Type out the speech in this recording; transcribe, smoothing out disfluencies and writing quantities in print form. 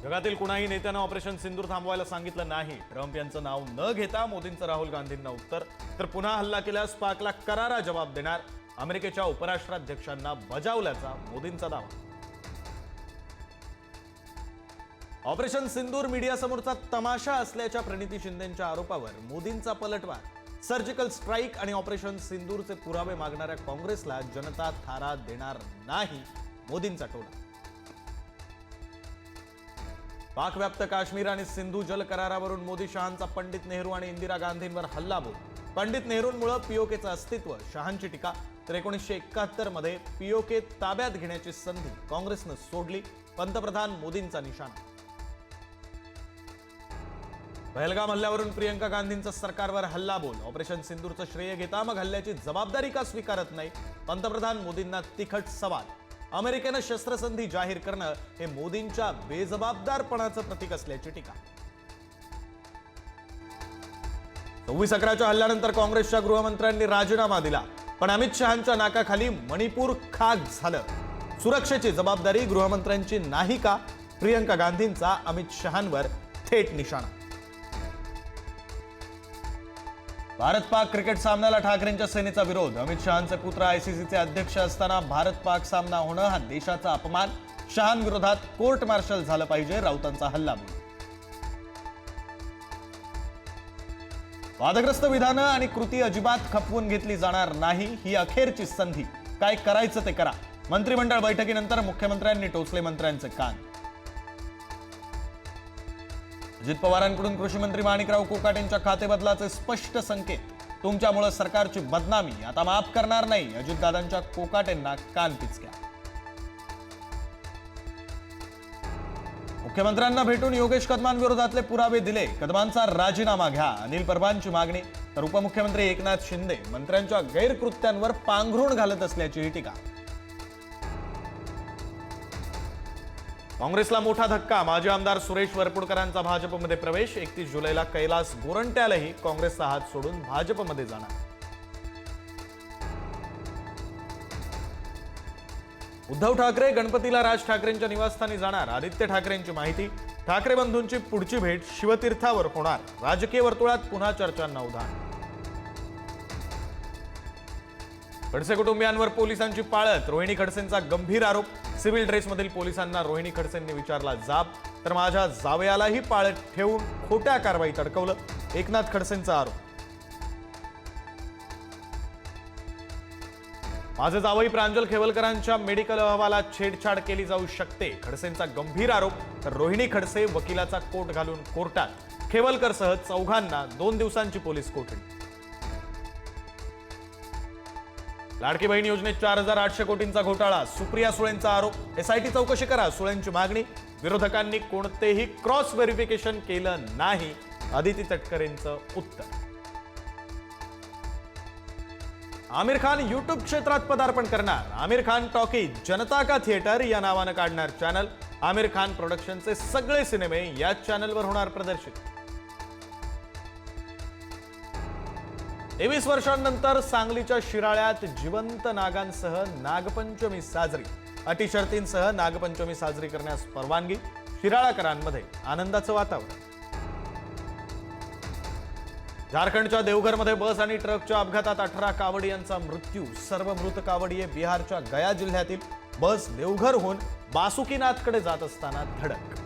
जगातील कुणाही नेत्यानं ऑपरेशन सिंदूर थांबवायला सांगितलं नाही. ट्रम्प यांचं नाव न घेता मोदींचं राहुल गांधींना उत्तर. तर पुन्हा हल्ला केल्यास पाकला करारा जबाब देणार. अमेरिकेच्या उपराष्ट्राध्यक्षांना बजावल्याचा मोदींचा दावा. ऑपरेशन सिंदूर मीडियासमोरचा तमाशा असल्याच्या प्रणिती शिंदेंच्या आरोपावर मोदींचा पलटवार. सर्जिकल स्ट्राईक आणि ऑपरेशन सिंदूरचे पुरावे मागणाऱ्या काँग्रेसला जनता थारा देणार नाही, मोदींचा टोला. पाकव्याप्त काश्मीर आणि सिंधू जल करारावरून मोदी शहांचा पंडित नेहरू आणि इंदिरा गांधींवर हल्लाबोल. पंडित नेहरूंमुळे पीओकेचं अस्तित्व, शहांची टीका. तर 1971 मध्ये पीओके ताब्यात घेण्याची संधी काँग्रेसनं सोडली, पंतप्रधान मोदींचा निशाणा. पहलगाम हल्ल्यावरून प्रियंका गांधींचा सरकारवर हल्लाबोल. ऑपरेशन सिंदूरचं श्रेय घेता मग हल्ल्याची जबाबदारी का स्वीकारत नाही, पंतप्रधान मोदींना तिखट सवाल. अमेरिकेनं शस्त्रसंधी जाहीर करणं हे मोदींच्या बेजबाबदारपणाचं प्रतीक असल्याची टीका. 26/11च्या हल्ल्यानंतर काँग्रेसच्या गृहमंत्र्यांनी राजीनामा दिला, पण अमित शहांच्या नाकाखाली मणिपूर खाक झालं. सुरक्षेची जबाबदारी गृहमंत्र्यांची नाही का, प्रियंका गांधींचा अमित शहांवर थेट निशाणा. भारत पाक क्रिकेट सामन्याला ठाकरेंच्या सेनेचा विरोध. अमित शहांचे पुत्र आयसीसीचे अध्यक्ष असताना भारत पाक सामना होणं हा देशाचा अपमान. शहांविरोधात कोर्ट मार्शल झालं पाहिजे, राऊतांचा हल्लाबोल. वादग्रस्त विधानं आणि कृती अजिबात खपवून घेतली जाणार नाही, ही अखेरची संधी. काय करायचं ते करा. मंत्रिमंडळ बैठकीनंतर मुख्यमंत्र्यांनी टोचले मंत्र्यांचे कान. अजित पवारांकडून कृषी मंत्री माणिकराव कोकाटेंच्या खातेबदलाचे स्पष्ट संकेत. तुमच्यामुळे सरकारची बदनामी, आता माफ करणार नाही, अजितदादांच्या कोकाटेंना कान पिचक्या. मुख्यमंत्र्यांना भेटून योगेश कदमांविरोधातले पुरावे दिले, कदमांचा राजीनामा घ्या, अनिल परबांची मागणी. तर उपमुख्यमंत्री एकनाथ शिंदे मंत्र्यांच्या गैरकृत्यांवर पांघरुण घालत असल्याची टीका. काँग्रेसला मोठा धक्का. माजी आमदार सुरेश वरपुडकरांचा भाजपमध्ये प्रवेश. 31 जुलैला कैलास गोरंट्यालही काँग्रेसचा हात सोडून भाजपमध्ये जाणार. उद्धव ठाकरे गणपतीला राज ठाकरेंच्या निवासस्थानी जाणार. आदित्य ठाकरेंची माहिती. ठाकरे बंधूंची पुढची भेट शिवतीर्थावर होणार. राजकीय वर्तुळात पुन्हा चर्चांना उधाण. खडसे कुटुंबियांवर पोलिसांची पाळत. रोहिणी खडसेंचा गंभीर आरोप. सिव्हिल ड्रेसमधील पोलिसांना रोहिणी खडसेंनी विचारला जाब. तर माझ्या जावयालाही पाळत ठेवून खोट्या कारवाईत अडकवलं, एकनाथ खडसेंचा आरोप. माझे जावई प्रांजल खेवलकरांच्या मेडिकल अहवालात छेडछाड केली जाऊ शकते, खडसेंचा गंभीर आरोप. तर रोहिणी खडसे वकिलाचा कोट घालून कोर्टात. खेवलकरसह चौघांना 2 दिवसांची पोलीस कोठडी. लाडकी बहीण योजनेत 4800 कोटींचा घोटाळा. सुप्रिया सुळेंचा आरोप. एसआयटी चौकशी करा, सुळेंची मागणी. विरोधकांनी कोणतेही क्रॉस व्हेरिफिकेशन केलं नाही, अदिती तटकरेंचं उत्तर. आमिर खान युट्यूब क्षेत्रात पदार्पण करणार. आमिर खान टॉकीज, जनता का थिएटर या नावानं काढणार चॅनल. आमिर खान प्रोडक्शनचे सगळे सिनेमे याच चॅनलवर होणार प्रदर्शित. 23 वर्षांनंतर सांगलीच्या शिराळ्यात जिवंत नागांसह नागपंचमी साजरी. अटी शर्तींसह नागपंचमी साजरी करण्यास परवानगी. शिराळाकरांमध्ये आनंदाचं वातावरण. झारखंडच्या देवघरमध्ये बस आणि ट्रकच्या अपघातात 18 कावडियांचा मृत्यू. सर्व मृत कावडिये बिहारच्या गया जिल्ह्यातील. बस देवघरहून बासुकीनाथकडे जात असताना धडक.